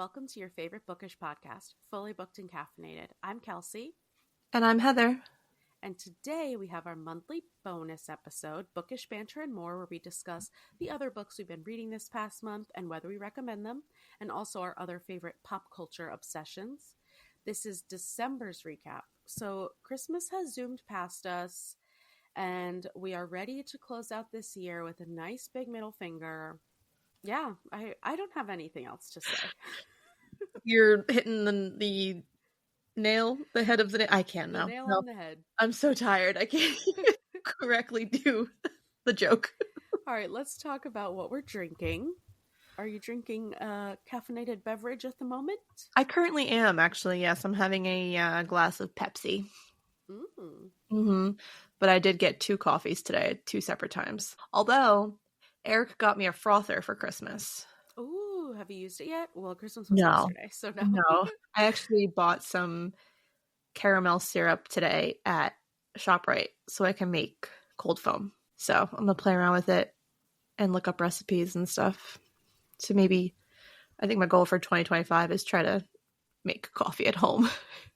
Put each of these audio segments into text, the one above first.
welcome to your favorite Bookish podcast, Fully Booked and Caffeinated. I'm Kelsey. And I'm Heather. And today we have our monthly bonus episode, Bookish, Banter, and More, where we discuss the other books we've been reading this past month and whether we recommend them, and also our other favorite pop culture obsessions. This is December's recap. So Christmas has zoomed past us, and we are ready to close out this year with a nice big middle finger. Yeah, I don't have anything else to say. You're hitting the nail, the head of the nail. I can't now. The nail on the head. I'm so tired. I can't correctly do the joke. All right, let's talk about what we're drinking. Are you drinking a caffeinated beverage at the moment? I currently am, actually. Yes, I'm having a glass of Pepsi. But I did get 2 coffees today at 2 separate times. Although, Eric got me a frother for Christmas. Ooh, have you used it yet? Well, Christmas was yesterday, so no. No. I actually bought some caramel syrup today at ShopRite so I can make cold foam. So I'm going to play around with it and look up recipes and stuff. So maybe, I think my goal for 2025 is try to make coffee at home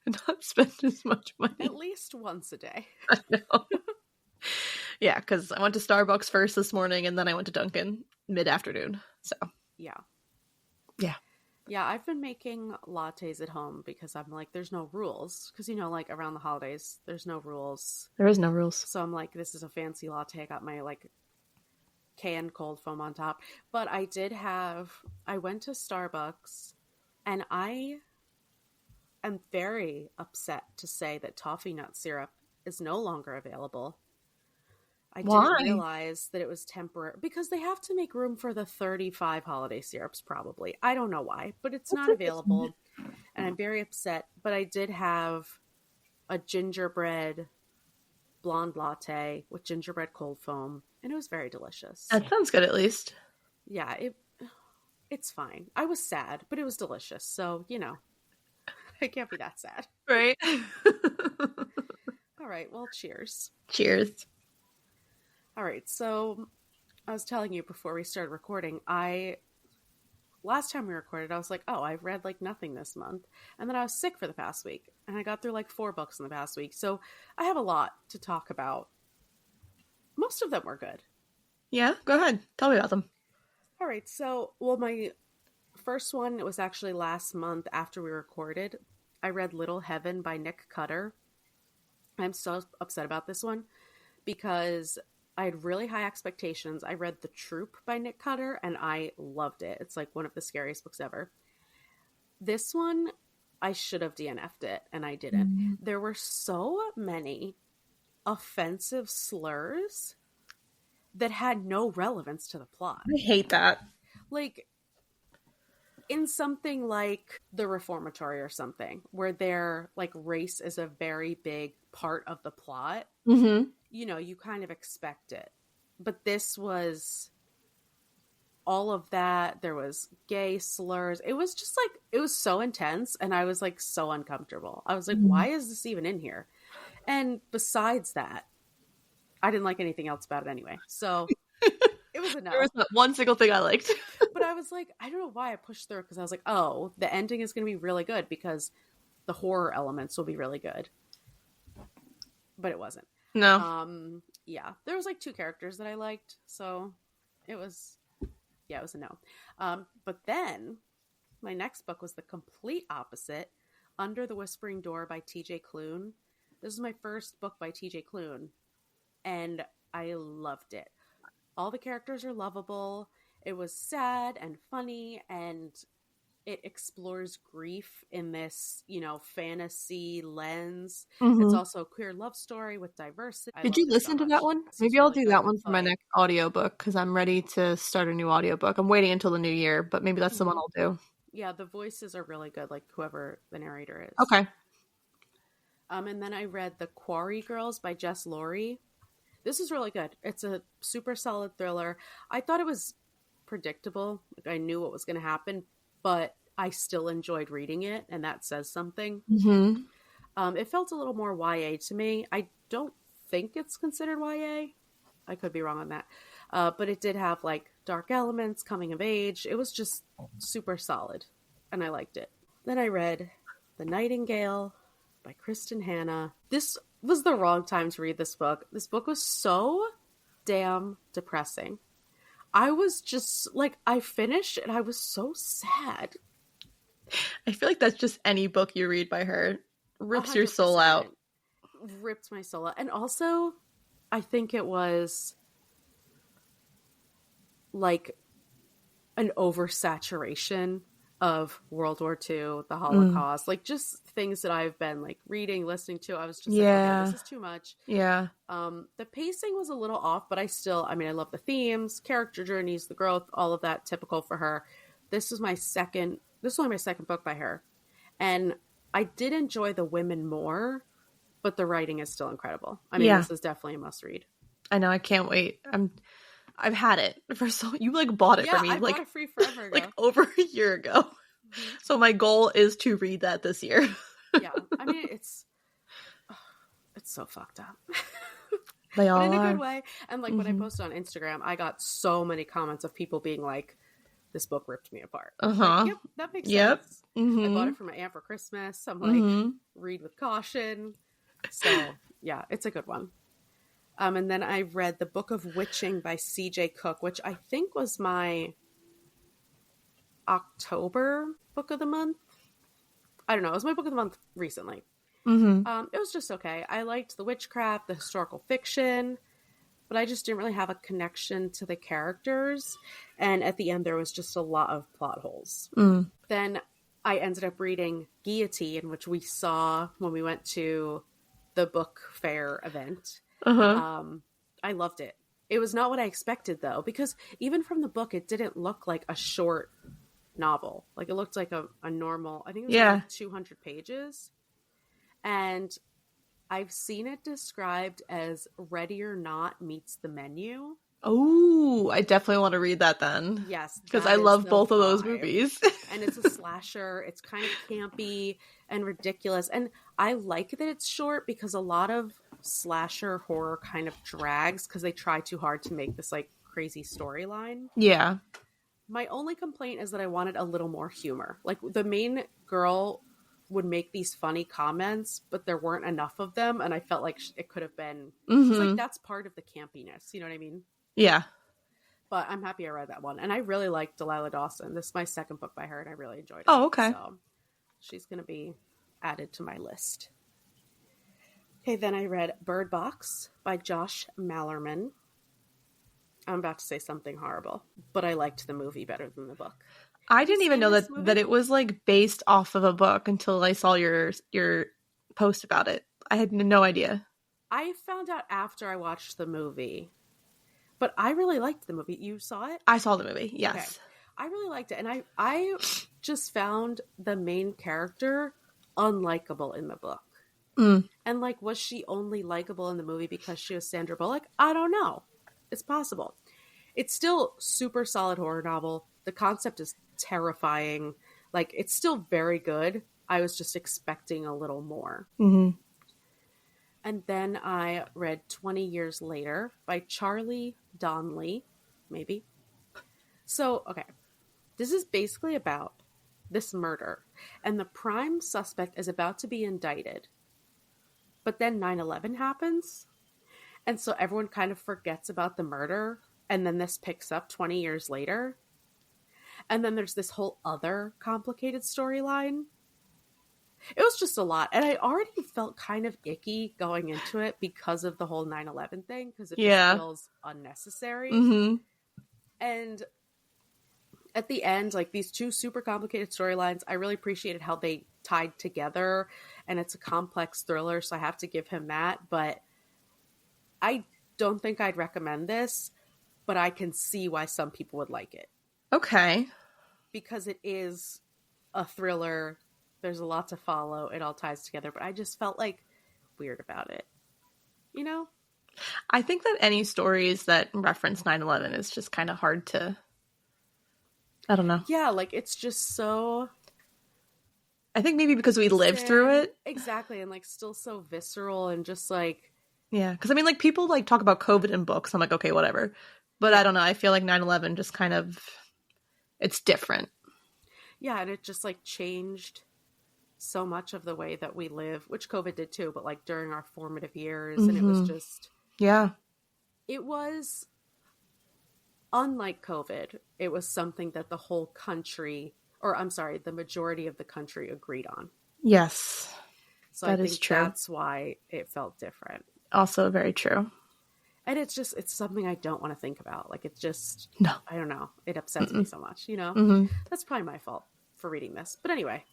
and not spend as much money. At least once a day. I know. Yeah, because I went to Starbucks first this morning and then I went to Dunkin' mid-afternoon. So Yeah. Yeah, I've been making lattes at home because I'm like, there's no rules. Because, like around the holidays, there's no rules. There is no rules. So I'm like, this is a fancy latte. I got my canned cold foam on top. But I went to Starbucks and I am very upset to say that toffee nut syrup is no longer available. I didn't realize that it was temporary because they have to make room for the 35 holiday syrups probably. I don't know why, but it's not available and I'm very upset. But I did have a gingerbread blonde latte with gingerbread cold foam and it was very delicious. That sounds good at least. Yeah, it's fine. I was sad, but it was delicious. So, I can't be that sad. Right. All right, well, cheers. Cheers. All right, so I was telling you before we started recording, last time we recorded, I was like, oh, I've read nothing this month. And then I was sick for the past week, and I got through 4 books in the past week. So I have a lot to talk about. Most of them were good. Yeah, go ahead. Tell me about them. All right, so, my first one, it was actually last month after we recorded. I read Little Heaven by Nick Cutter. I'm so upset about this one because I had really high expectations. I read The Troop by Nick Cutter, and I loved it. It's one of the scariest books ever. This one, I should have DNF'd it, and I didn't. Mm-hmm. There were so many offensive slurs that had no relevance to the plot. I hate that. In something like The Reformatory or something, where their race is a very big part of the plot, mm-hmm. You kind of expect it. But this was all of that. There was gay slurs. It was just it was so intense, and I was so uncomfortable. I was mm-hmm. why is this even in here? And besides that, I didn't like anything else about it anyway. So it was a no. There was not one single thing I liked. But I was I don't know why I pushed through, because I was oh, the ending is going to be really good because the horror elements will be really good. But it wasn't. No. Yeah. There was 2 characters that I liked, so it was a no. But then my next book was the complete opposite, Under the Whispering Door by TJ Klune. This is my first book by TJ Klune, and I loved it. All the characters are lovable. It was sad and funny, and it explores grief in this, fantasy lens. Mm-hmm. It's also a queer love story with diversity. Did you listen to that one? Maybe I'll do that one for my next audiobook, because I'm ready to start a new audiobook. I'm waiting until the new year, but maybe that's the one I'll do. Yeah, the voices are really good, whoever the narrator is. Okay. And then I read The Quarry Girls by Jess Laurie. This is really good. It's a super solid thriller. I thought it was predictable. I knew what was going to happen, but I still enjoyed reading it, and that says something. Mm-hmm. It felt a little more YA to me. I don't think it's considered YA. I could be wrong on that. But it did have dark elements, coming of age. It was just super solid. and I liked it. Then I read The Nightingale by Kristen Hanna. This was the wrong time to read this book. This book was so damn depressing. I was just like, I finished and I was so sad. I feel like that's just any book you read by her. Rips your 100%. soul out. Ripped my soul out. And also, I think it was like an oversaturation of World War II, the Holocaust, like just things that I've been like reading, listening to. I was just like, okay, this is too much. Yeah. The pacing was a little off, but I love the themes, character journeys, the growth, all of that, typical for her. This was only my second book by her. And I did enjoy the women more, but the writing is still incredible. I mean, This is definitely a must read. I know, I can't wait. I've had it for you like bought it for me. I like bought it free forever ago. like over a year ago. Mm-hmm. So my goal is to read that this year. Yeah. I mean, it's so fucked up. They all but in a are. good way. And like when I posted on Instagram, I got so many comments of people being like, this book ripped me apart. Like, yep, that makes sense. Mm-hmm. I bought it for my aunt for Christmas. I'm like, read with caution. So yeah, it's a good one. And then I read The Book of Witching by C.J. Cook, which I think was my October book of the month. I don't know. It was my book of the month recently. It was just okay. I liked the witchcraft, the historical fiction, but I just didn't really have a connection to the characters. And at the end, there was just a lot of plot holes. Then I ended up reading Guillotine, which we saw when we went to the book fair event. I loved it. It was not what I expected, though, because even from the book, it didn't look like a short novel. Like, it looked like a normal, I think it was like 200 pages. And I've seen it described as Ready or Not meets The Menu. Oh, I definitely want to read that then. Yes. Because I love both of those movies. And it's a slasher. It's kind of campy and ridiculous. And I like that it's short because a lot of slasher horror kind of drags because they try too hard to make this like crazy storyline. Yeah. My only complaint is that I wanted a little more humor. Like the main girl would make these funny comments, but there weren't enough of them. And I felt like it could have been, it's like that's part of the campiness. You know what I mean? Yeah. But I'm happy I read that one. And I really liked Delilah Dawson. This is my second book by her, and I really enjoyed it. Oh, okay. So she's going to be added to my list. Okay, then I read Bird Box by Josh Mallerman. I'm about to say something horrible, but I liked the movie better than the book. I didn't even know that it was like based off of a book until I saw your post about it. I had no idea. I found out after I watched the movie. But I really liked the movie. You saw it? I saw the movie, yes. Okay. I really liked it. And I just found the main character unlikable in the book. And like, was she only likable in the movie because she was Sandra Bullock? I don't know. It's possible. It's still super solid horror novel. The concept is terrifying. Like, it's still very good. I was just expecting a little more. And then I read 20 Years Later by Charlie Donnelly, maybe. So, okay. This is basically about this murder. And the prime suspect is about to be indicted. But then 9/11 happens. And so everyone kind of forgets about the murder. And then this picks up 20 years later. And then there's this whole other complicated storyline. It was just a lot. And I already felt kind of icky going into it because of the whole 9/11 thing. Because it just feels unnecessary. And at the end, like these two super complicated storylines, I really appreciated how they tied together. And it's a complex thriller, so I have to give him that. But I don't think I'd recommend this. But I can see why some people would like it. Okay. Because it is a thriller. There's a lot to follow. It all ties together. But I just felt like weird about it. You know? I think that any stories that reference 9/11 is just kind of hard to... I don't know. Yeah, like it's just so... I think maybe because we lived through it. Exactly. And like still so visceral and just like... Yeah. Because I mean like people like talk about COVID in books. I'm like, okay, whatever. But I don't know. I feel like 9/11 just kind of... It's different. Yeah, and it just like changed so much of the way that we live, which COVID did too, but like during our formative years. And it was just, Yeah. it was unlike COVID. It was something that the whole country, or I'm sorry, the majority of the country agreed on. Yes. So I That is think true. that's why it felt different. Also very true. And it's something I don't want to think about. Like, it's just, No. I don't know. It upsets me so much, you know? Mm-hmm. That's probably my fault for reading this. But anyway,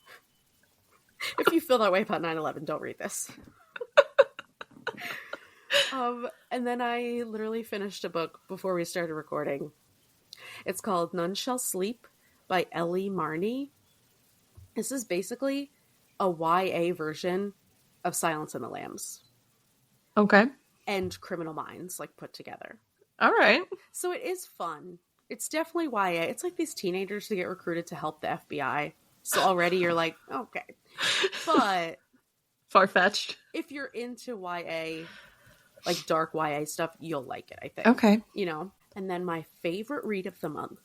if you feel that way about 9/11, don't read this. And then I literally finished a book before we started recording. It's called None Shall Sleep by Ellie Marney. This is basically a YA version of Silence and the Lambs. Okay. And Criminal Minds, like, put together. All right. So it is fun. It's definitely YA. It's like these teenagers who get recruited to help the FBI. So already you're like, okay. But far-fetched. If you're into YA, like dark YA stuff, you'll like it, I think. Okay. You know? And then my favorite read of the month.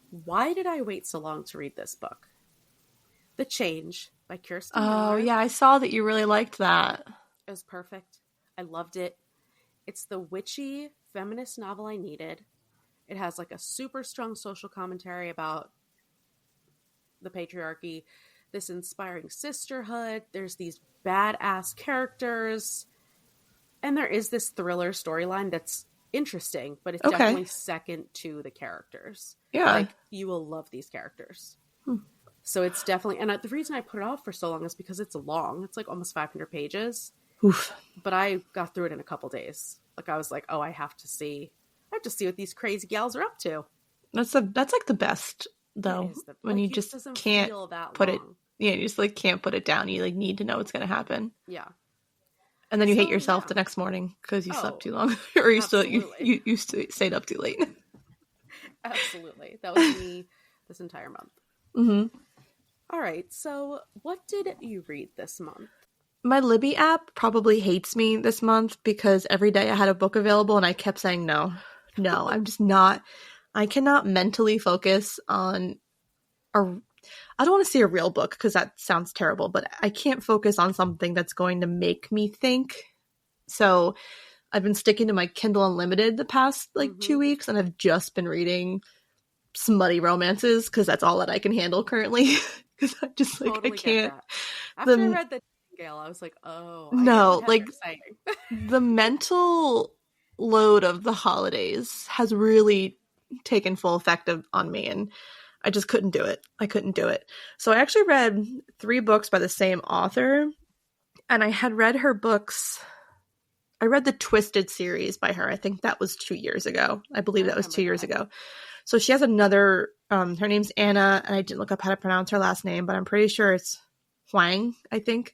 Why did I wait so long to read this book? The Change by Kirsten Miller. Yeah, I saw that you really liked that. It was perfect. I loved it. It's the witchy feminist novel I needed. It has like a super strong social commentary about the patriarchy, this inspiring sisterhood. There's these badass characters. And there is this thriller storyline that's interesting, but it's definitely second to the characters. Yeah. Like, you will love these characters. So it's definitely, and the reason I put it off for so long is because it's long. It's like almost 500 pages. Oof. But I got through it in a couple days. Like, I was like, oh, I have to see what these crazy gals are up to. That's like the best though, when you just can't put it. Yeah, you just like can't put it down. You like need to know what's going to happen. Yeah. And then you hate yourself the next morning because you slept too long, or you stayed up too late. Absolutely, that was me this entire month. Mm-hmm. All right, so what did you read this month? My Libby app probably hates me this month because every day I had a book available and I kept saying no. I'm just not. I cannot mentally focus on I don't want to say a real book because that sounds terrible, but I can't focus on something that's going to make me think. So I've been sticking to my Kindle Unlimited the past 2 weeks, and I've just been reading smutty romances because that's all that I can handle currently. Because I just totally I can't. After I read the Gale, I was like, oh, no, like the mental load of the holidays has really taken full effect on me, and I just couldn't do it. I couldn't do it. So I actually read 3 books by the same author, and I had read her books. I read the Twisted series by her. I think that was 2 years ago. I believe that was 2 years ago. So she has another, her name's Anna, and I didn't look up how to pronounce her last name, but I'm pretty sure it's Huang, I think.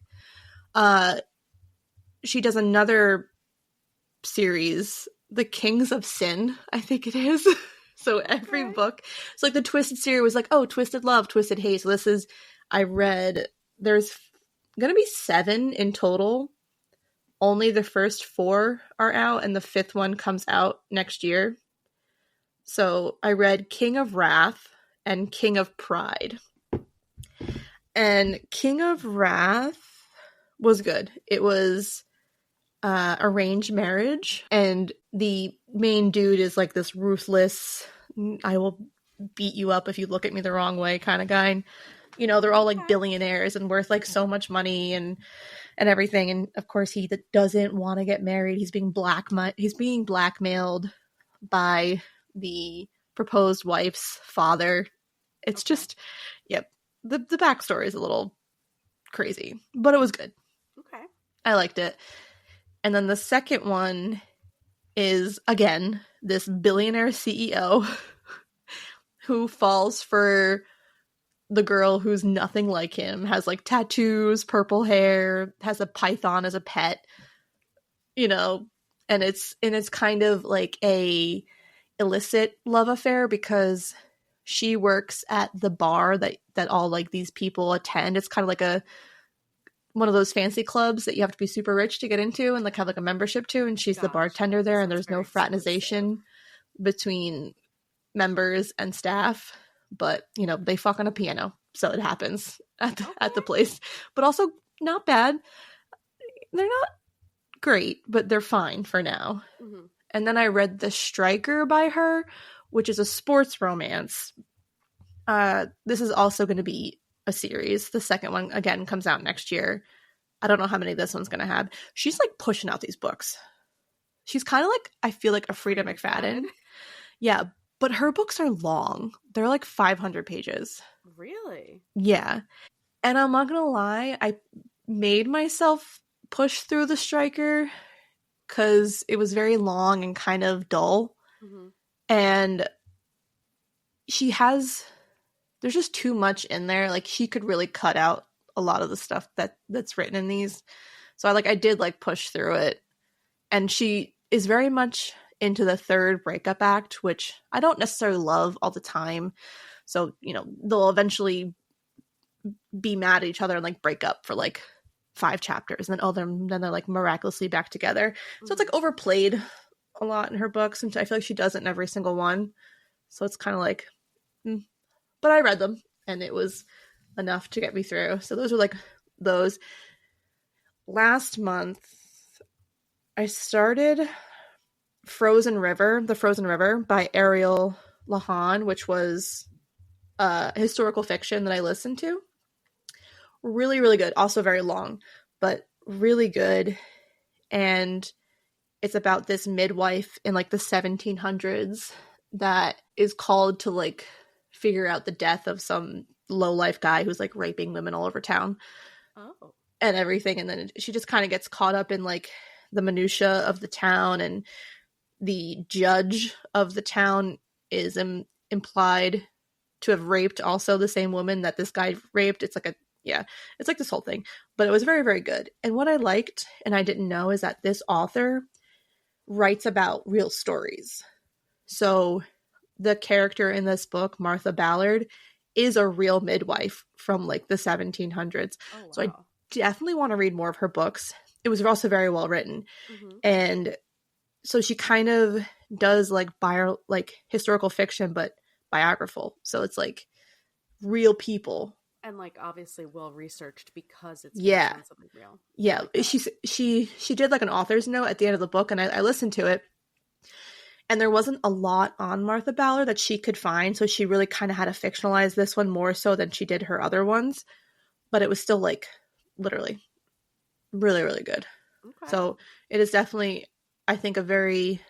She does another series, The Kings of Sin, I think it is. So every book, it's like the Twisted series was like, oh, Twisted Love, Twisted Hate. So this is, I read, there's going to be 7 in total. Only the first 4 are out, and the 5th one comes out next year. So I read King of Wrath and King of Pride. And King of Wrath was good. It was arranged marriage, and the main dude is like this ruthless, I will beat you up if you look at me the wrong way kind of guy. And, you know, they're all like billionaires and worth like so much money and everything. And of course he doesn't want to get married. He's being blackmailed by the proposed wife's father. It's just, yep. The backstory is a little crazy, but it was good. Okay. I liked it. And then the second one is, again, this billionaire CEO who falls for the girl who's nothing like him, has like tattoos, purple hair, has a python as a pet, you know, and it's kind of like a illicit love affair because she works at the bar that all like these people attend. It's kind of like one of those fancy clubs that you have to be super rich to get into and like have like a membership to, and she's the bartender there, and there's no fraternization between members and staff. but you know, they fuck on a piano, so it happens at Okay. the place. But also not bad. They're not great, but they're fine for now. Mm-hmm. And then I read The Striker by her, which is a sports romance. This is also going to be a series. The second one, again, comes out next year. I don't know how many this one's going to have. She's like pushing out these books. She's kind of like, I feel like a Frida McFadden. Yeah, but her books are long. They're like 500 pages. Really? Yeah. And I'm not going to lie, I made myself push through The Striker because it was very long and kind of dull. Mm-hmm. And there's just too much in there. Like, she could really cut out a lot of the stuff that's written in these. So I did like push through it. And she is very much into the third breakup act, which I don't necessarily love all the time. So, you know, they'll eventually be mad at each other and like break up for like 5 chapters. And then they're like miraculously back together. Mm-hmm. So it's like overplayed a lot in her books. And I feel like she does it in every single one. So it's kind of like, but I read them and it was enough to get me through. So those were like those. Last month, I started The Frozen River by Ariel Lahan, which was historical fiction that I listened to. Really, really good. Also very long, but really good. And it's about this midwife in like the 1700s that is called to like figure out the death of some low-life guy who's like raping women all over town. Oh. And everything. And then she just kind of gets caught up in like the minutia of the town, and the judge of the town is implied to have raped also the same woman that this guy raped. It's like it's like this whole thing, but it was very, very good. And what I liked, and I didn't know, is that this author writes about real stories. So the character in this book, Martha Ballard, is a real midwife from like the 1700s. Oh, wow. So I definitely want to read more of her books. It was also very well written. Mm-hmm. And so she kind of does like historical fiction, but biographical. So it's like real people. And like obviously well researched because it's based on something real. Yeah. Like she did like an author's note at the end of the book, and I listened to it. And there wasn't a lot on Martha Ballard that she could find, so she really kind of had to fictionalize this one more so than she did her other ones. But it was still like literally really, really good. Okay. So it is definitely, I think, a very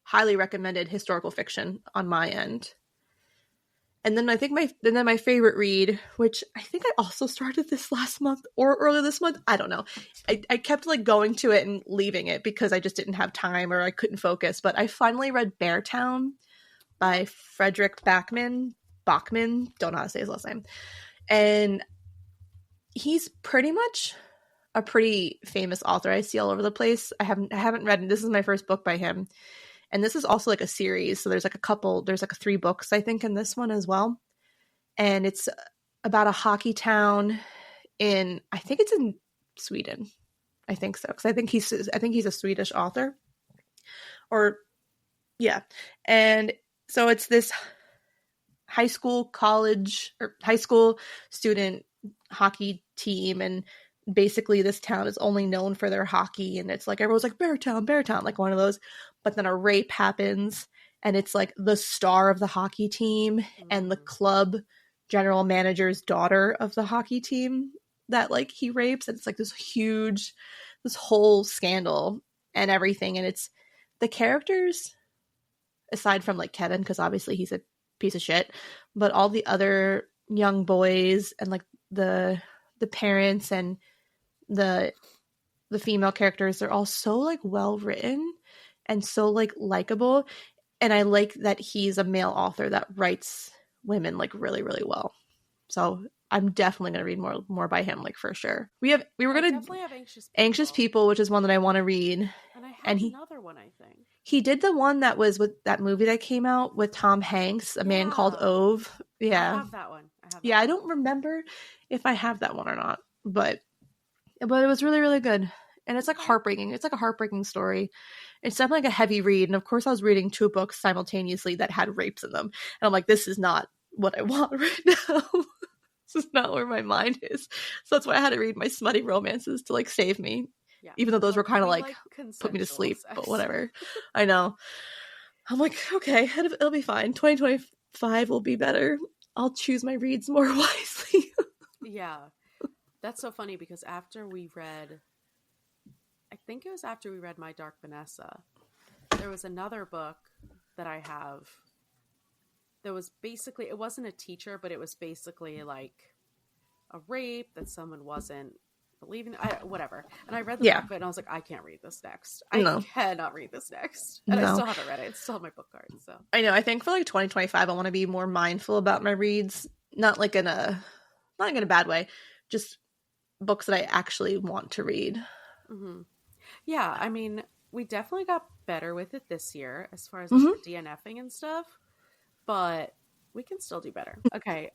highly recommended historical fiction on my end. And then I think my favorite read, which I think I also started this last month or earlier this month, I don't know. I kept like going to it and leaving it because I just didn't have time or I couldn't focus. But I finally read Beartown by Frederick Bachman. Don't know how to say his last name. And he's pretty much a pretty famous author I see all over the place. I haven't read, this is my first book by him. And this is also like a series. So there's like 3 books, I think, in this one as well. And it's about a hockey town I think it's in Sweden. I think so. Because I think he's a Swedish author. Or, yeah. And so it's this high school student hockey team, and basically this town is only known for their hockey, and it's like everyone's like Beartown, like one of those. But then a rape happens, and it's like the star of the hockey team and the club general manager's daughter of the hockey team that like he rapes, and it's like this whole scandal and everything. And it's the characters, aside from like Kevin, because obviously he's a piece of shit, but all the other young boys and like the parents and the female characters, they're all so like well written and so like likable. And I like that he's a male author that writes women like really, really well. So I'm definitely going to read more by him, like for sure. We were going to have Anxious People, which is one that I want to read. And I have another one, I think. He did the one that was with that movie that came out with Tom Hanks, A Man Called Ove. Yeah. I have that one. I don't remember if I have that one or not, but it was really, really good. And it's like heartbreaking. It's like a heartbreaking story. It's definitely like a heavy read. And of course I was reading 2 books simultaneously that had rapes in them. And I'm like, this is not what I want right now. This is not where my mind is. So that's why I had to read my smutty romances to like save me. Yeah. Even though those were kind of like put me to consensual sleep, sex. but whatever. I know. I'm like, okay, it'll be fine. 2025 will be better. I'll choose my reads more wisely. Yeah. That's so funny because after we read, I think it was after we read My Dark Vanessa, there was another book that I have that was basically, it wasn't a teacher, but it was basically like a rape that someone wasn't believing, whatever. And I read the book of it and I was like, I can't read this next. I cannot read this next. And I still haven't read it. It's still on my book card. So I know. I think for like 2025, I want to be more mindful about my reads. Not in a bad way. Just books that I actually want to read. Mm-hmm. Yeah, I mean, we definitely got better with it this year as far as like, the DNFing and stuff, but we can still do better. Okay.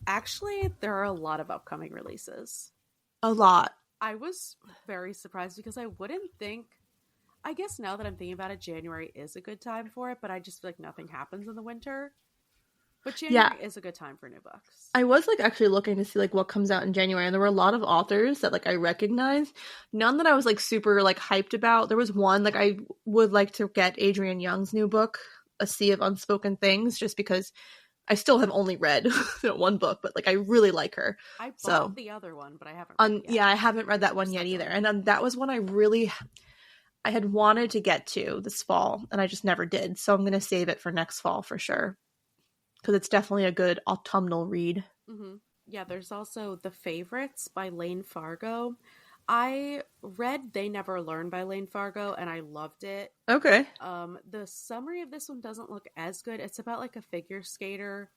Actually, there are a lot of upcoming releases. A lot. I was very surprised because I wouldn't think, I guess now that I'm thinking about it, January is a good time for it, but I just feel like nothing happens in the winter. But January is a good time for new books. I was like actually looking to see like what comes out in January, and there were a lot of authors that like I recognized. None that I was like super like hyped about. There was one like I would like to get Adrienne Young's new book, A Sea of Unspoken Things, just because I still have only read one book, but like I really like her. I bought the other one, but I haven't read it yet. Yeah, I haven't read that one yet either. And that was one I had wanted to get to this fall, and I just never did. So I'm going to save it for next fall for sure. Because it's definitely a good autumnal read. Mm-hmm. Yeah, there's also The Favorites by Lane Fargo. I read They Never Learn by Lane Fargo, and I loved it. Okay. The summary of this one doesn't look as good. It's about like a figure skater,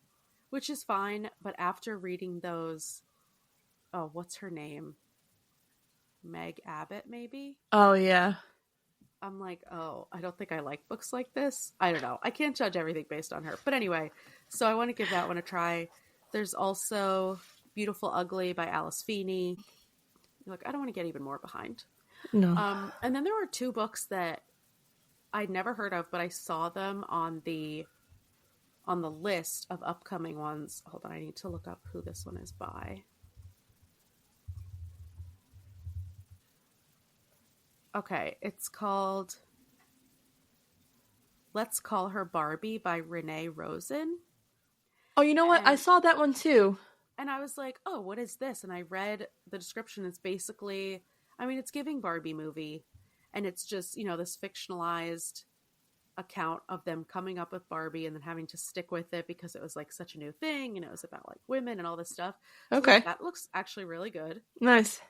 which is fine. But after reading those, what's her name? Meg Abbott, maybe? Oh, yeah. I'm like, I don't think I like books like this. I don't know. I can't judge everything based on her. But anyway, so I want to give that one a try. There's also Beautiful Ugly by Alice Feeney. Like, I don't want to get even more behind. No. And then there were two books that I'd never heard of, but I saw them on the list of upcoming ones. Hold on, I need to look up who this one is by. Okay, it's called Let's Call Her Barbie by Renee Rosen. Oh, you know what? I saw that one too. And I was like, oh, what is this? And I read the description. It's basically, I mean, it's giving Barbie movie. And it's just, this fictionalized account of them coming up with Barbie and then having to stick with it because it was like such a new thing. And it was about like women and all this stuff. Okay. So that looks actually really good. Nice.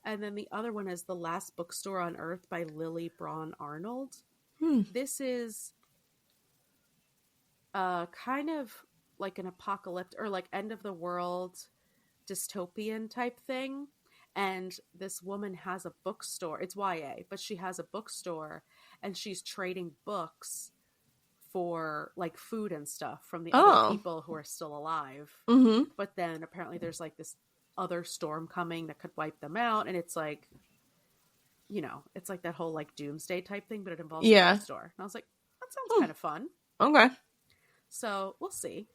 And then the other one is The Last Bookstore on Earth by Lily Braun Arnold. This is kind of like an apocalyptic or like end of the world dystopian type thing. And this woman has a bookstore. It's YA, but she has a bookstore and she's trading books for like food and stuff from the other people who are still alive. Mm-hmm. But then apparently there's like this other storm coming that could wipe them out, and it's like, it's like that whole like doomsday type thing, but it involves a bookstore. And I was like, that sounds kind of fun. Okay. So we'll see.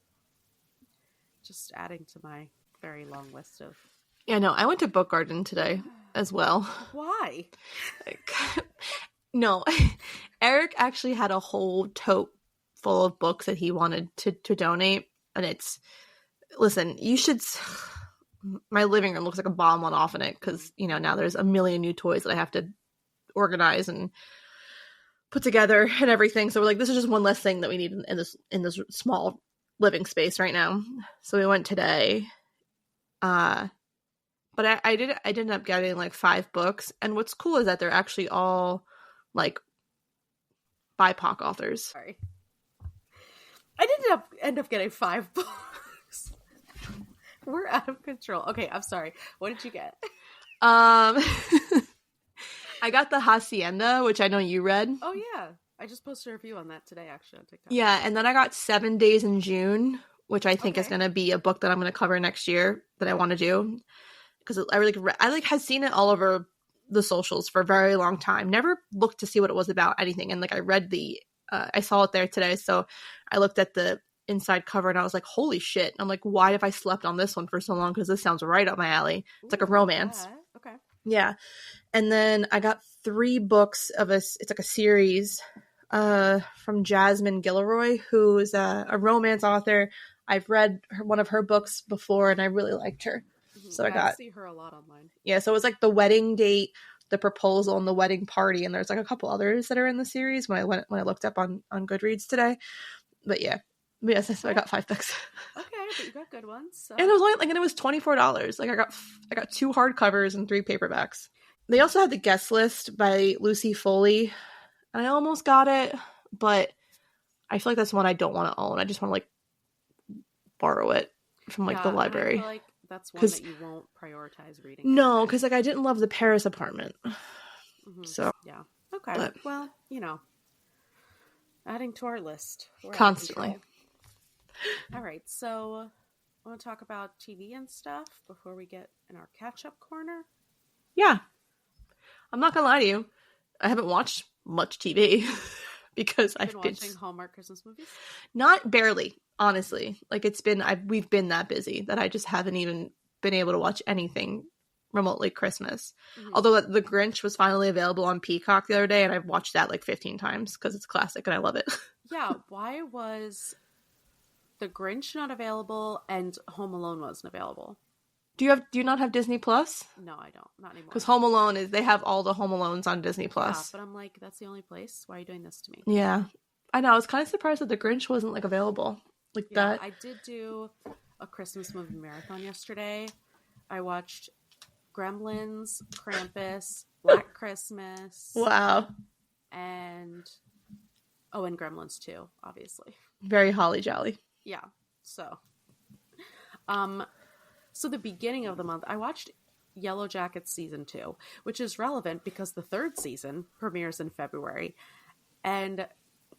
Just adding to my very long list of. Yeah, no, I went to Book Garden today as well. Why? No, Eric actually had a whole tote full of books that he wanted to donate, and listen, you should. My living room looks like a bomb went off in it because now there's a million new toys that I have to organize and put together and everything. So we're like, this is just one less thing that we need in this small living space right now. So we went today, but I did end up getting like 5 books, and what's cool is that they're actually all like BIPOC authors. Sorry, I did end up getting 5 books. We're out of control. Okay, I'm sorry. What did you get? I got the Hacienda, which I know you read. Oh, yeah. I just posted a review on that today, actually, on TikTok. Yeah, and then I got 7 Days in June, which I think is going to be a book that I'm going to cover next year that I want to do. Because I had seen it all over the socials for a very long time. Never looked to see what it was about, anything. And like I read I saw it there today, so I looked at the inside cover and I was like, holy shit. I'm like, why have I slept on this one for so long? Because this sounds right up my alley. It's like a romance. Yeah. Okay. Yeah. And then I got 3 books of it's like a series from Jasmine Gilroy, who is a romance author. I've read one of her books before and I really liked her. So I see her a lot online. Yeah, so it was like the wedding date, the proposal, and the wedding party, and there's like a couple others that are in the series when I looked up on Goodreads today. But yeah. So I got 5 books. Okay, but you got good ones. So. And it was only and it was $24. Like I got 2 hardcovers and 3 paperbacks. They also had The Guest List by Lucy Foley. I almost got it, but I feel like that's one I don't want to own. I just want to like borrow it from like the library. I feel like that's one that you won't prioritize reading. No, because like I didn't love The Paris Apartment. So yeah. Okay. Well, adding to our list. Constantly. All right. So I want to talk about TV and stuff before we get in our catch-up corner. Yeah. I'm not going to lie to you. I haven't watched much TV because I've been watching Hallmark Christmas movies? Not barely, honestly. Like we've been that busy that I just haven't even been able to watch anything remotely Christmas. Although The Grinch was finally available on Peacock the other day and I've watched that like 15 times because it's classic and I love it. Yeah, why was The Grinch not available and Home Alone wasn't available? Do you not have Disney Plus? No, I don't. Not anymore. Because Home Alone they have all the Home Alones on Disney Plus. Yeah, but I'm like, that's the only place. Why are you doing this to me? Yeah, I know. I was kind of surprised that The Grinch wasn't like available like that. I did do a Christmas movie marathon yesterday. I watched Gremlins, Krampus, Black Christmas. Wow. And Gremlins 2, obviously. Very holly jolly. Yeah. So the beginning of the month, I watched Yellow Jackets season 2, which is relevant because the 3rd season premieres in February, and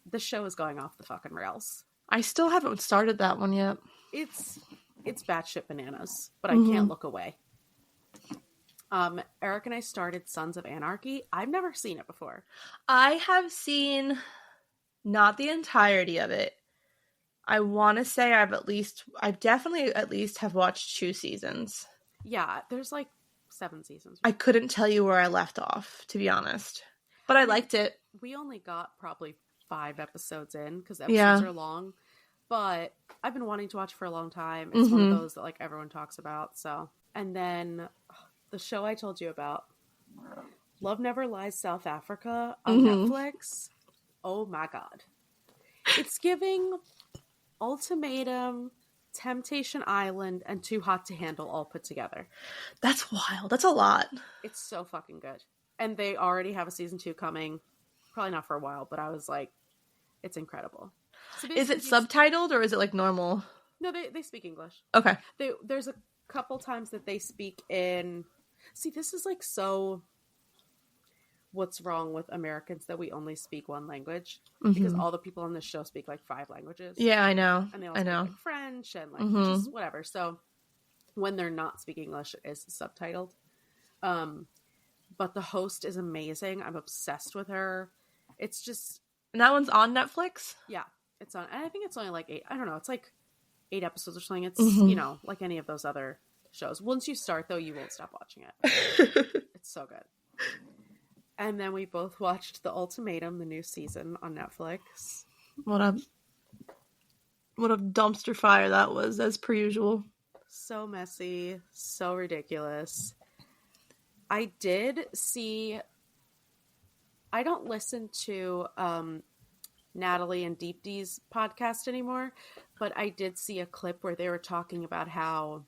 the show is going off the fucking rails. I still haven't started that one yet. It's batshit bananas, but I can't look away. Eric and I started Sons of Anarchy. I've never seen it before. I have seen not the entirety of it. I want to say I've definitely at least have watched 2 seasons. Yeah, there's like 7 seasons. I couldn't tell you where I left off, to be honest. But I liked it. We only got probably 5 episodes in because episodes are long. But I've been wanting to watch for a long time. It's one of those that like everyone talks about. So, and then the show I told you about, Love Never Lies South Africa on Netflix. Oh my God. It's giving Ultimatum, Temptation Island, and Too Hot to Handle all put together. That's wild. That's a lot. It's so fucking good. And they already have a season 2 coming. Probably not for a while, but I was like, it's incredible. So is it subtitled or is it like normal? No, they speak English. Okay. There's a couple times that they speak in... See, this is like so... What's wrong with Americans that we only speak one language? Because all the people on this show speak like 5 languages. Yeah, I know. And they all speak like French and like just whatever. So when they're not speaking English, it's subtitled. But the host is amazing. I'm obsessed with her. It's just... And that one's on Netflix? Yeah, it's on. And I think it's only like 8. I don't know. It's like 8 episodes or something. It's, like any of those other shows. Once you start, though, you won't stop watching it. It's so good. And then we both watched The Ultimatum, the new season on Netflix. What a dumpster fire that was, as per usual. So messy, so ridiculous. I did see... I don't listen to Natalie and Deep D's podcast anymore, but I did see a clip where they were talking about how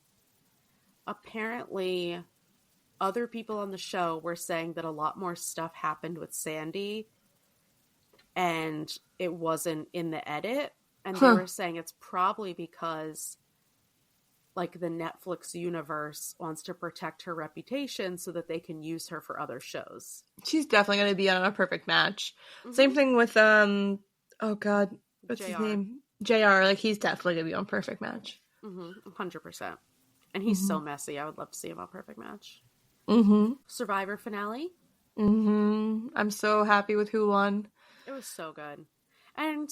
apparently... other people on the show were saying that a lot more stuff happened with Sandy and it wasn't in the edit. And they were saying it's probably because like the Netflix universe wants to protect her reputation so that they can use her for other shows. She's definitely going to be on A Perfect Match. Same thing with, oh God, what's his name? JR. Like he's definitely going to be on Perfect Match. 100%. And he's so messy. I would love to see him on Perfect Match. Survivor finale. I'm so happy with who won. It was so good. And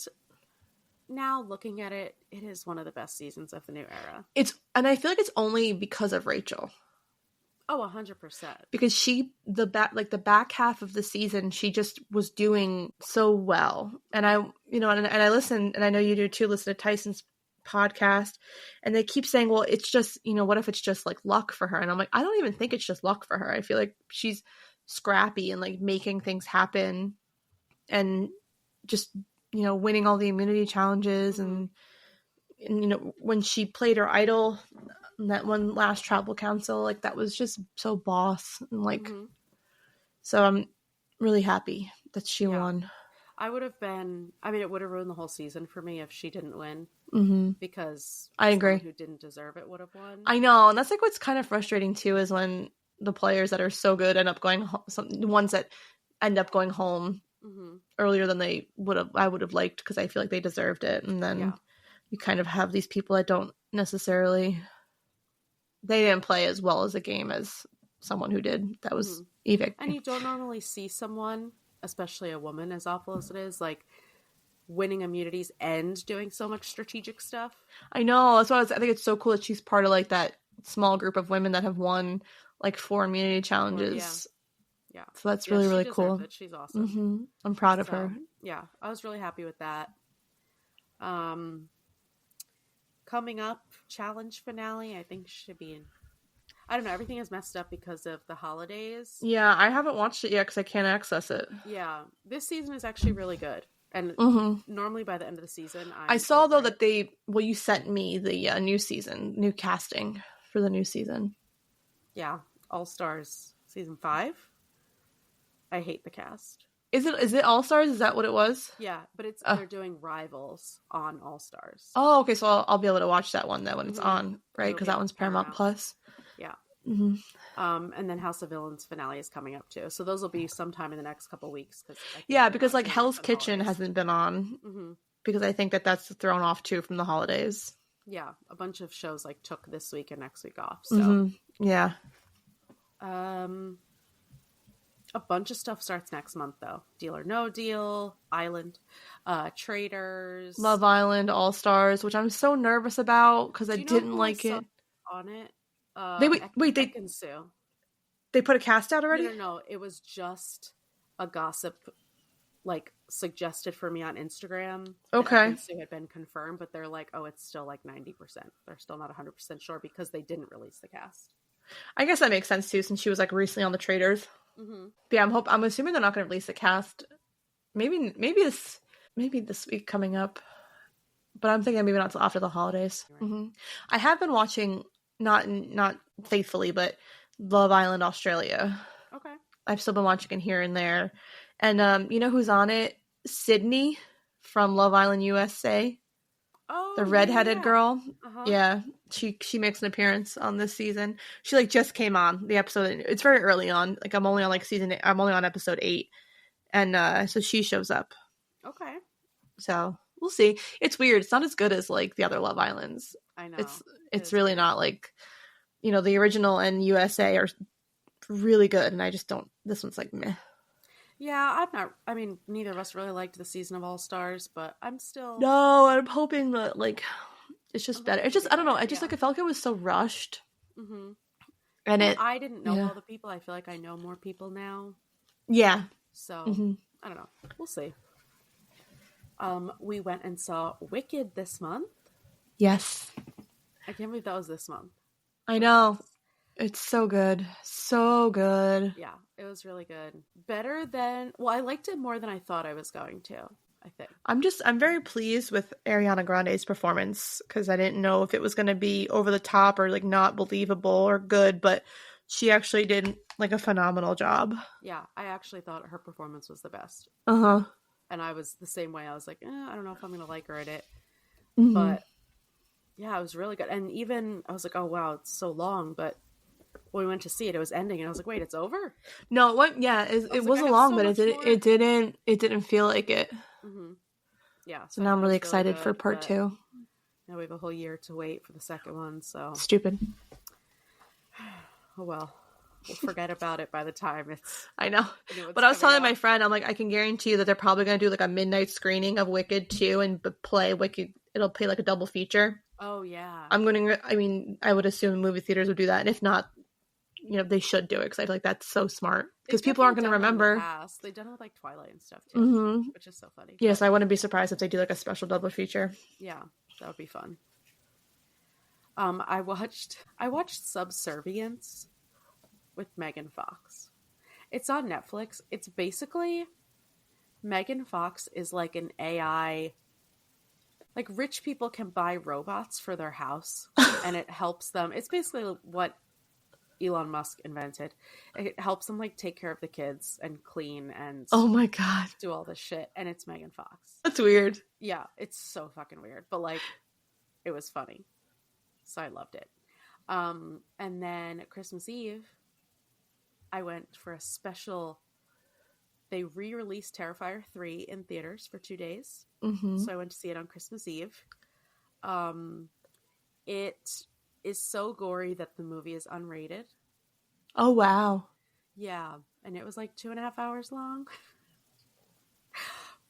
now looking at it, it is one of the best seasons of the new era. And I feel like it's only because of Rachel. Oh, 100%. Because the back half of the season, she just was doing so well. And I listen, and I know you do too, listen to Tyson's podcast, and they keep saying, well, it's just, what if it's just like luck for her? And I'm like, I don't even think it's just luck for her. I feel like she's scrappy and like making things happen and just, winning all the immunity challenges. And when she played her idol, that one last tribal council, like that was just so boss, and like so I'm really happy that she won. It would have ruined the whole season for me if she didn't win, because I agree, who didn't deserve it would have won. I know, and that's like what's kind of frustrating too, is when the players that are so good end up going home, the ones that end up going home earlier than I would have liked, because I feel like they deserved it, and then you kind of have these people that don't necessarily, they didn't play as well as a game as someone who did. That was evicted. And you don't normally see someone, especially a woman, as awful as it is, like winning immunities and doing so much strategic stuff. I know. That's why I think it's so cool that she's part of like that small group of women that have won like 4 immunity challenges. Yeah. So that's really, really cool. She's awesome. I'm proud of her. Yeah, I was really happy with that. Coming up, challenge finale, I think should be I don't know, everything is messed up because of the holidays. Yeah, I haven't watched it yet because I can't access it. Yeah, this season is actually really good. And normally by the end of the season, I saw though that you sent me the new casting for the new season. Yeah, All Stars season 5. I hate the cast. Is it All Stars? Is that what it was? Yeah, but they're doing Rivals on All Stars. Oh, okay. So I'll be able to watch that one then when it's on, right? Because that one's Paramount Plus. Yeah. And then House of Villains finale is coming up too. So those will be sometime in the next couple weeks. Because like Hell's Kitchen hasn't been on because I think that's thrown off too from the holidays. Yeah, a bunch of shows like took this week and next week off. So yeah. A bunch of stuff starts next month, though. Deal or No Deal, Island, Traders, Love Island, All Stars, which I'm so nervous about because I didn't like it. On it, they put a cast out already? No, it was just a gossip, like suggested for me on Instagram. Okay, it had been confirmed, but they're like, oh, it's still like 90%. They're still not 100% sure because they didn't release the cast. I guess that makes sense too, since she was like recently on the Traders. But yeah, I'm assuming they're not going to release the cast. Maybe this week coming up, but I'm thinking maybe not until after the holidays. Right. I have been watching not faithfully, but Love Island Australia. Okay, I've still been watching it here and there, and you know who's on it? Sydney from Love Island USA. Oh, the redheaded girl. Yeah, she makes an appearance on this season. She like just came on the episode. It's very early on. Like I'm only on episode 8, and so she shows up. Okay. So we'll see. It's weird. It's not as good as like the other Love Islands. I know. It's really weird. Not like, the original and USA are really good, and I just don't. This one's like meh. Yeah, neither of us really liked the season of All Stars, but I'm still... No, I'm hoping that, like, it's just better. It's just, I don't know, I just, like, I felt like it was so rushed. And I didn't know all the people. I feel like I know more people now. Yeah. So, I don't know. We'll see. We went and saw Wicked this month. Yes. I can't believe that was this month. I know. It's so good. So good. Yeah, it was really good. Better than... Well, I liked it more than I thought I was going to, I think. I'm very pleased with Ariana Grande's performance because I didn't know if it was going to be over the top or, like, not believable or good, but she actually did, like, a phenomenal job. Yeah, I actually thought her performance was the best. Uh-huh. And I was the same way. I was like, I don't know if I'm going to like her at it. But, yeah, it was really good. And even, I was like, oh, wow, it's so long, but... When we went to see it, it was ending, and I was like, "Wait, it's over?" No, what? Yeah, it wasn't long, but it didn't feel like it. Yeah. So now I'm really excited for part 2. Now we have a whole year to wait for the second one. So stupid. Oh well. we'll forget about it by the time I know. it's But I was coming telling my out. friend, I'm like, I can guarantee you that they're probably going to do like a midnight screening of Wicked 2 and play Wicked. It'll play like a double feature. Oh yeah. I would assume movie theaters would do that. And if not, they should do it because I feel like that's so smart. Because people aren't going to remember. They've done it with like Twilight and stuff too, Mm-hmm. which is so funny. Yes, I wouldn't be surprised if they do like a special double feature. Yeah, that would be fun. I watched Subservience with Megan Fox. It's on Netflix. It's basically Megan Fox is like an AI. Like rich people can buy robots for their house, and it helps them. It's basically what Elon Musk invented. It helps them like take care of the kids and clean and oh my god, do all this shit. And it's Megan Fox. That's weird. Yeah, it's so fucking weird, but like it was funny, so I loved it. And then Christmas Eve, I went for a special. They re-released Terrifier 3 in theaters for 2 days. Mm-hmm. So I went to see it on Christmas Eve. It is so gory that the movie is unrated. Oh, wow. Yeah. And it was like 2.5 hours long.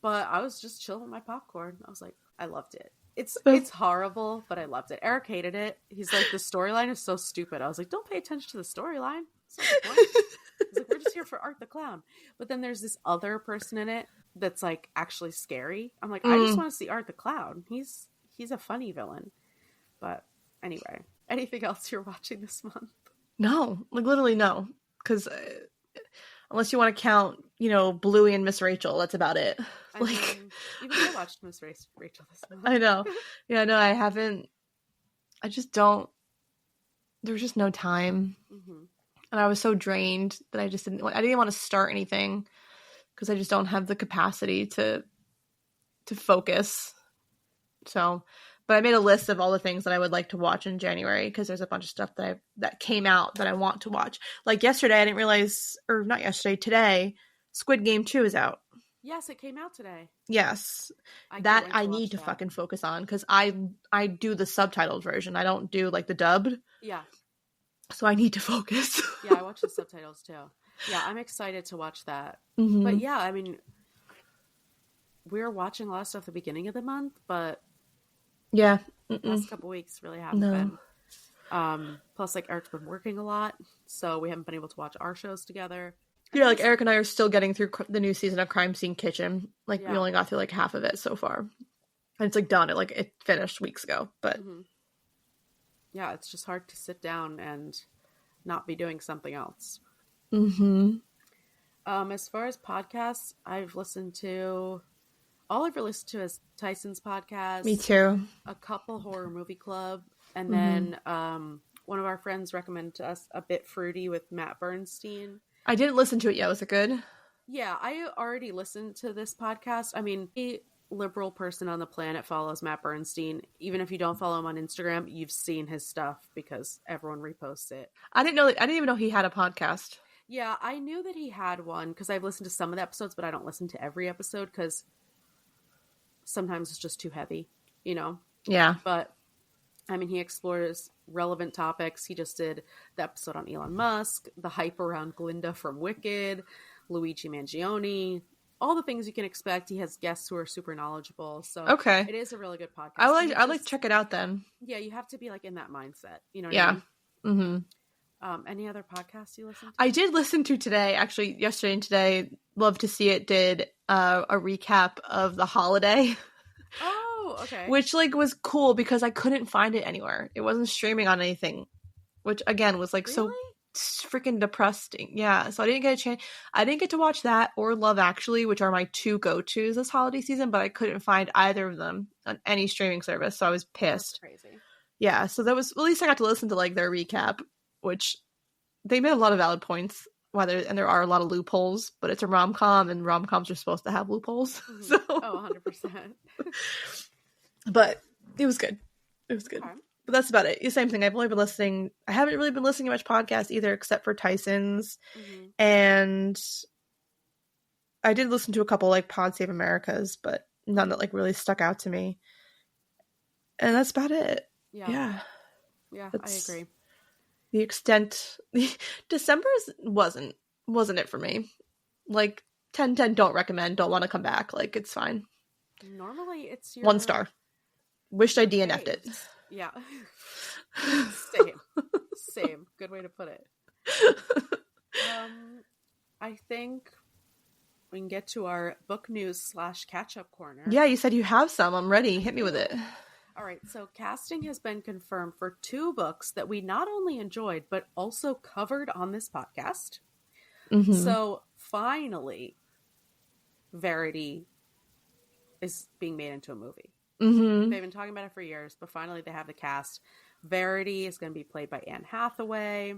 But I was just chilling with my popcorn. I was like, I loved it. It's horrible, but I loved it. Eric hated it. He's like, the storyline is so stupid. I was like, don't pay attention to the storyline. He's like, we're just here for Art the Clown. But then there's this other person in it that's like actually scary. I'm like, I just want to see Art the Clown. He's a funny villain. But anyway, anything else you're watching this month? No, like literally no. Because unless you want to count, Bluey and Miss Rachel, that's about it. I mean, even I watched Miss Rachel this month. I know. Yeah, no, I haven't. I just don't. There was just no time. Mm-hmm. And I was so drained that I didn't want to start anything because I just don't have the capacity to focus. So, but I made a list of all the things that I would like to watch in January because there's a bunch of stuff that came out that I want to watch. Like yesterday, I didn't realize, or not yesterday, today, Squid Game 2 is out. Yes, it came out today. Yes. That I need to fucking focus on because I do the subtitled version. I don't do like the dubbed. Yeah. So I need to focus. Yeah, I watch the subtitles too. Yeah, I'm excited to watch that. Mm-hmm. But yeah, I mean, we were watching a lot of stuff at the beginning of the month, but yeah, the past couple weeks really haven't been. Plus, like Eric's been working a lot, so we haven't been able to watch our shows together. Yeah, like Eric and I are still getting through the new season of Crime Scene Kitchen. Like we only got through like half of it so far, and it's like done. It finished weeks ago, but. Mm-hmm. Yeah, it's just hard to sit down and not be doing something else. Mm-hmm. As far as podcasts, all I've ever listened to is Tyson's podcast. Me too. A couple Horror Movie Club. And then one of our friends recommended to us A Bit Fruity with Matt Bernstein. I didn't listen to it yet. Was it good? Yeah, I already listened to this podcast. I mean, liberal person on the planet follows Matt Bernstein. Even if you don't follow him on Instagram, you've seen his stuff because everyone reposts it. I didn't even know he had a podcast. Yeah, I knew that he had one because I've listened to some of the episodes, but I don't listen to every episode because sometimes it's just too heavy, Yeah. But I mean, he explores relevant topics. He just did the episode on Elon Musk, the hype around Glinda from Wicked, Luigi Mangione, all the things you can expect. He has guests who are super knowledgeable. So okay, it is a really good podcast. I'd like to check it out then. Yeah, you have to be like in that mindset. You know what I mean? Mm-hmm. Any other podcasts you listen to? I did listen to today, actually yesterday and today. Love to See It did a recap of The Holiday. Oh, okay. Which was cool because I couldn't find it anywhere. It wasn't streaming on anything, which again was really? So freaking depressing. Yeah, so I didn't get a chance. I didn't get to watch that or Love Actually, which are my two go-tos this holiday season, but I couldn't find either of them on any streaming service, so I was pissed. That's crazy. Yeah, so that was, at least I got to listen to their recap, which they made a lot of valid points. And there are a lot of loopholes, but it's a rom-com, and rom-coms are supposed to have loopholes. Mm-hmm. So. Oh, 100%. But it was good. It was good. Okay. But that's about it. The same thing. I've only been listening. I haven't really been listening to much podcasts either, except for Tyson's. Mm-hmm. And I did listen to a couple Pod Save Americas, but none that really stuck out to me. And that's about it. Yeah. I agree. the extent December wasn't it for me. Like 10/10 don't recommend, don't want to come back. Like it's fine. Normally it's your 1 star. Wished I DNF'd it. Yeah. Same. Good way to put it. I think we can get to our book news / catch-up corner. Yeah, you said you have some. I'm ready. Hit me with it. All right, so casting has been confirmed for 2 books that we not only enjoyed, but also covered on this podcast. Mm-hmm. So, finally, Verity is being made into a movie. Mm-hmm. They've been talking about it for years, but finally they have the cast. Verity is going to be played by Anne Hathaway.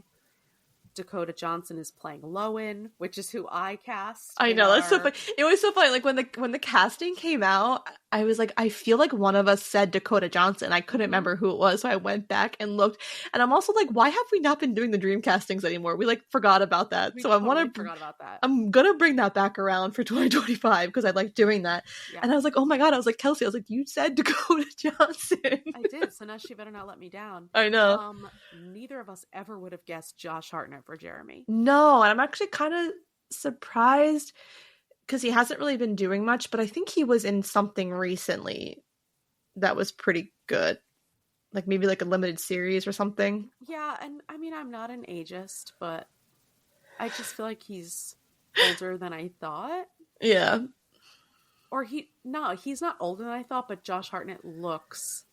Dakota Johnson is playing Lowen, which is who I cast. I know, that's so funny. It was so funny. Like when the casting came out, I was like, I feel like one of us said Dakota Johnson. I couldn't remember who it was, so I went back and looked. And I'm also like, why have we not been doing the dream castings anymore? We like forgot about that. So I want to forgot about that. I'm gonna bring that back around for 2025 because I like doing that. Yeah. And I was like, oh my god, I was like, Kelsey, I was like, you said Dakota Johnson. I did. So now she better not let me down. I know. Neither of us ever would have guessed Josh Hartnett for Jeremy. No, and I'm actually kind of surprised because he hasn't really been doing much, but I think he was in something recently that was pretty good. Like maybe like a limited series or something. Yeah, and I mean, I'm not an ageist, but I just feel like he's older than I thought. Yeah. Or he's not older than I thought, but Josh Hartnett looks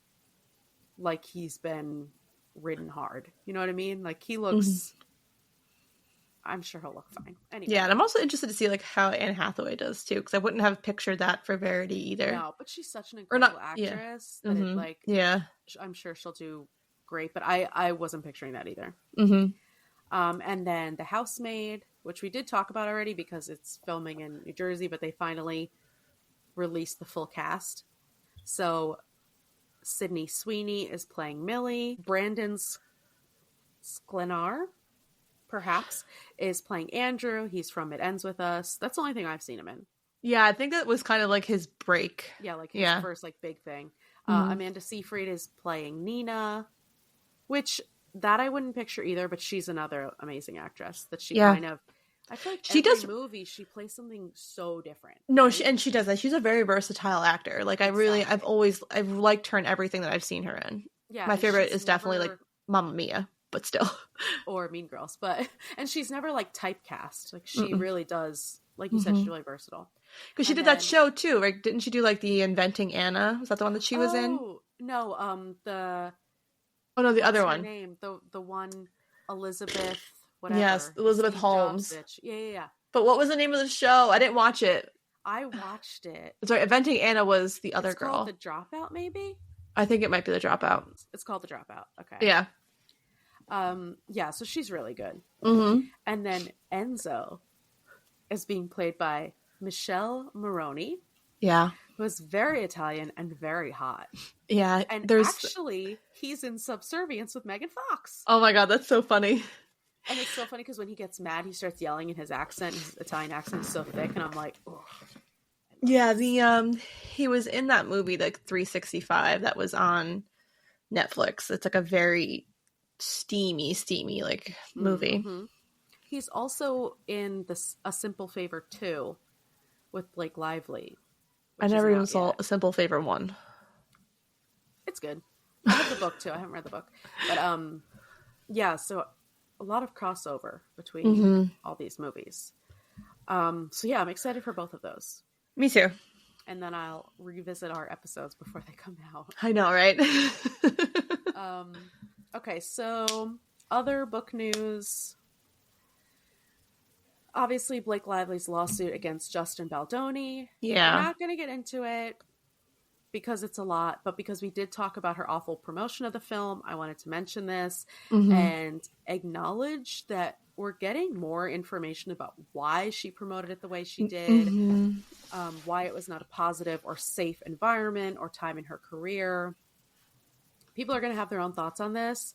like he's been ridden hard. You know what I mean? Like he looks... Mm-hmm. I'm sure he'll look fine. Anyway. Yeah, and I'm also interested to see like how Anne Hathaway does too, because I wouldn't have pictured that for Verity either. No, but she's such an incredible actress that mm-hmm. it, like, yeah, I'm sure she'll do great. But I wasn't picturing that either. Mm-hmm. And then The Housemaid, which we did talk about already because it's filming in New Jersey, but they finally released the full cast. So Sydney Sweeney is playing Millie. Brandon Sklenar, perhaps, is playing Andrew. He's from It Ends With Us. That's the only thing I've seen him in. Yeah, I think that was kind of like his break. Yeah, like his first like big thing. Amanda Seyfried is playing Nina, which that I wouldn't picture either, but she's another amazing actress that she kind of... I feel like every movie she plays something so different. No, right? she does that. She's a very versatile actor. Like I've liked her in everything that I've seen her in. Yeah, my favorite is definitely like Mamma Mia, but still. Or Mean Girls, and she's never like typecast. Like she really does, like you said, she's really versatile. Because she did that show too, right? Didn't she do like the Inventing Anna? Was that the one that she was in? No, the other one. Name the one Elizabeth. Whatever. Yes, Elizabeth Holmes. Yeah. But what was the name of the show? I didn't watch it. I watched it. Sorry, Inventing Anna was the other girl. It's called The Dropout, maybe? I think it might be The Dropout. It's called The Dropout. Okay. Yeah. Yeah, so she's really good. Mm-hmm. And then Enzo is being played by Michelle Moroni. Yeah. Who is very Italian and very hot. Yeah. And actually, he's in Subservience with Megan Fox. Oh my god, that's so funny. And it's so funny because when he gets mad, he starts yelling in his accent. His Italian accent is so thick, and I'm like, oh. Yeah, he was in that movie, like 365, that was on Netflix. It's like a very steamy like movie. Mm-hmm. He's also in A Simple Favor 2 with Blake Lively. I never even saw A Simple Favor 1. It's good. I have the book too. I haven't read the book, but yeah. So a lot of crossover between all these movies. So yeah, I'm excited for both of those. Me too. And then I'll revisit our episodes before they come out. I know, right? Okay, so other book news. Obviously, Blake Lively's lawsuit against Justin Baldoni. Yeah. We're not going to get into it because it's a lot, but because we did talk about her awful promotion of the film, I wanted to mention this and acknowledge that we're getting more information about why she promoted it the way she did, why it was not a positive or safe environment or time in her career. People are going to have their own thoughts on this.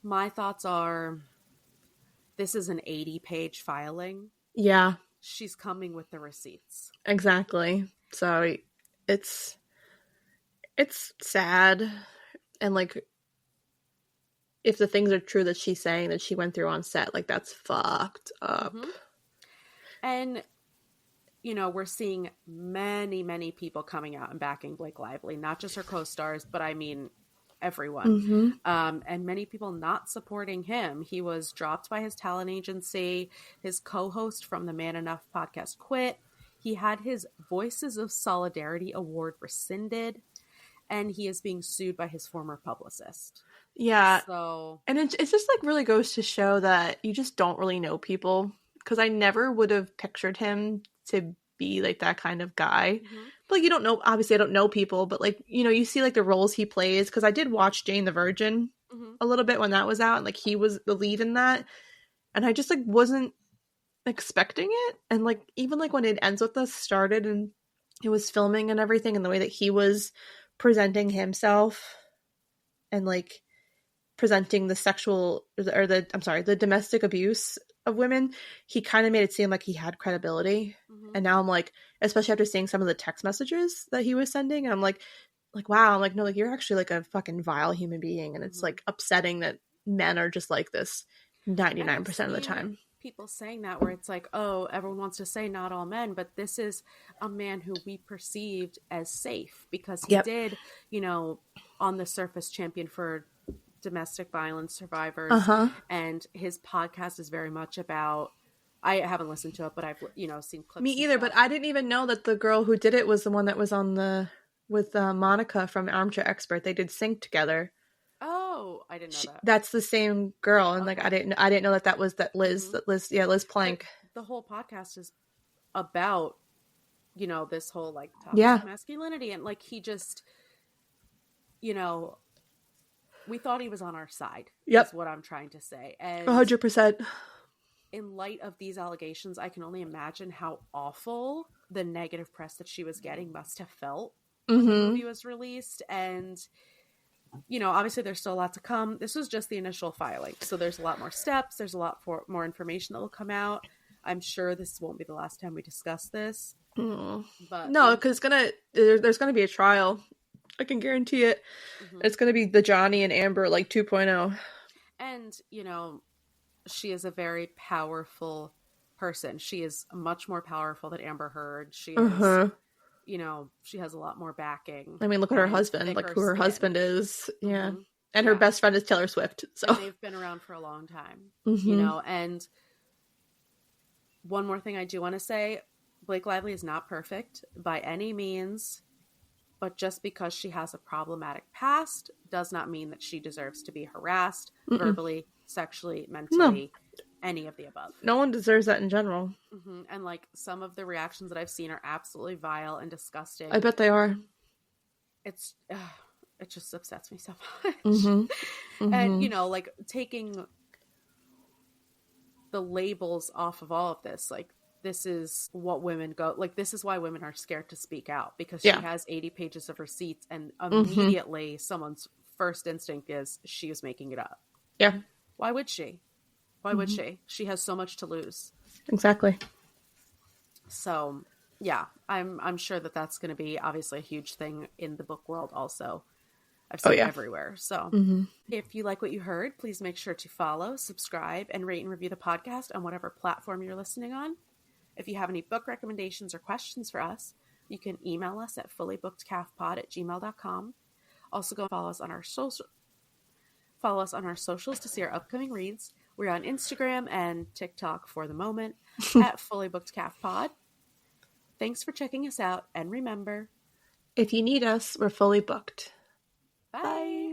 My thoughts are, this is an 80-page filing. Yeah. She's coming with the receipts. Exactly. So it's sad, and like if the things are true that she's saying that she went through on set, like, that's fucked up. Mm-hmm. And, you know, we're seeing many, many people coming out and backing Blake Lively, not just her co-stars, but I mean everyone. Mm-hmm. And many people not supporting him. He was dropped by his talent agency. His co-host from the Man Enough podcast quit. He had his Voices of Solidarity award rescinded, and he is being sued by his former publicist. Yeah. So, and it just like really goes to show that you just don't really know people, because I never would have pictured him to be like that kind of guy. mm-hmm. But like, you don't know, obviously I don't know people, but like, you know, you see like the roles he plays, because I did watch Jane the Virgin Mm-hmm. a little bit when that was out, and like he was the lead in that, and I just like wasn't expecting it. And like even like when It Ends With Us started and it was filming and everything, and the way that he was presenting himself and like presenting the sexual or the domestic abuse of women, he kind of made it seem like he had credibility. Mm-hmm. And now I'm like, especially after seeing some of the text messages that he was sending, and I'm like wow, I'm like, no, like you're actually like a fucking vile human being, and it's Mm-hmm. like upsetting that men are just like this 99% of the time. People saying that, where it's like, oh, everyone wants to say not all men, but this is a man who we perceived as safe because he did, you know, on the surface champion for domestic violence survivors. And his podcast is very much about, I haven't listened to it, but I've, you know, seen clips. Me either, but I didn't even know that the girl who did it was the one that was on with Monica from Armchair Expert. They did Sync together. Oh, I didn't know that. That's the same girl, and like I didn't know that was Liz. Mm-hmm. Liz Plank. But the whole podcast is about, you know, this whole like toxic masculinity, and like he just, you know, we thought he was on our side. Is what I'm trying to say. And 100%. in light of these allegations, I can only imagine how awful the negative press that she was getting must have felt when the movie was released. And, you know, obviously there's still a lot to come. This was just the initial filing. So there's a lot more steps. There's a lot more information that will come out. I'm sure this won't be the last time we discuss this. But no, because there's going to be a trial. I can guarantee it. It's going to be the Johnny and Amber like 2.0. And, you know, she is a very powerful person. She is much more powerful than Amber Heard. She is, you know, she has a lot more backing. I mean, look at her husband, like who her husband is. Yeah. And her best friend is Taylor Swift. So and they've been around for a long time, you know. And one more thing I do want to say, Blake Lively is not perfect by any means. But just because she has a problematic past does not mean that she deserves to be harassed verbally, sexually, mentally, any of the above. No one deserves that in general. And like some of the reactions that I've seen are absolutely vile and disgusting. I bet they are. It just upsets me so much. And, you know, like taking the labels off of all of this, like, this is what women go, like, this is why women are scared to speak out, because she has 80 pages of receipts and immediately someone's first instinct is she is making it up. Yeah. Why would she? Why would she? She has so much to lose. Exactly. So, yeah, I'm sure that that's going to be obviously a huge thing in the book world also. I've seen it everywhere. So if you like what you heard, please make sure to follow, subscribe, and rate and review the podcast on whatever platform you're listening on. If you have any book recommendations or questions for us, you can email us at fullyBookedCalfPod@gmail.com. Also go follow us on our socials to see our upcoming reads. We're on Instagram and TikTok for the moment at FullyBookedCalfPod. Thanks for checking us out, and remember, if you need us, we're fully booked. Bye.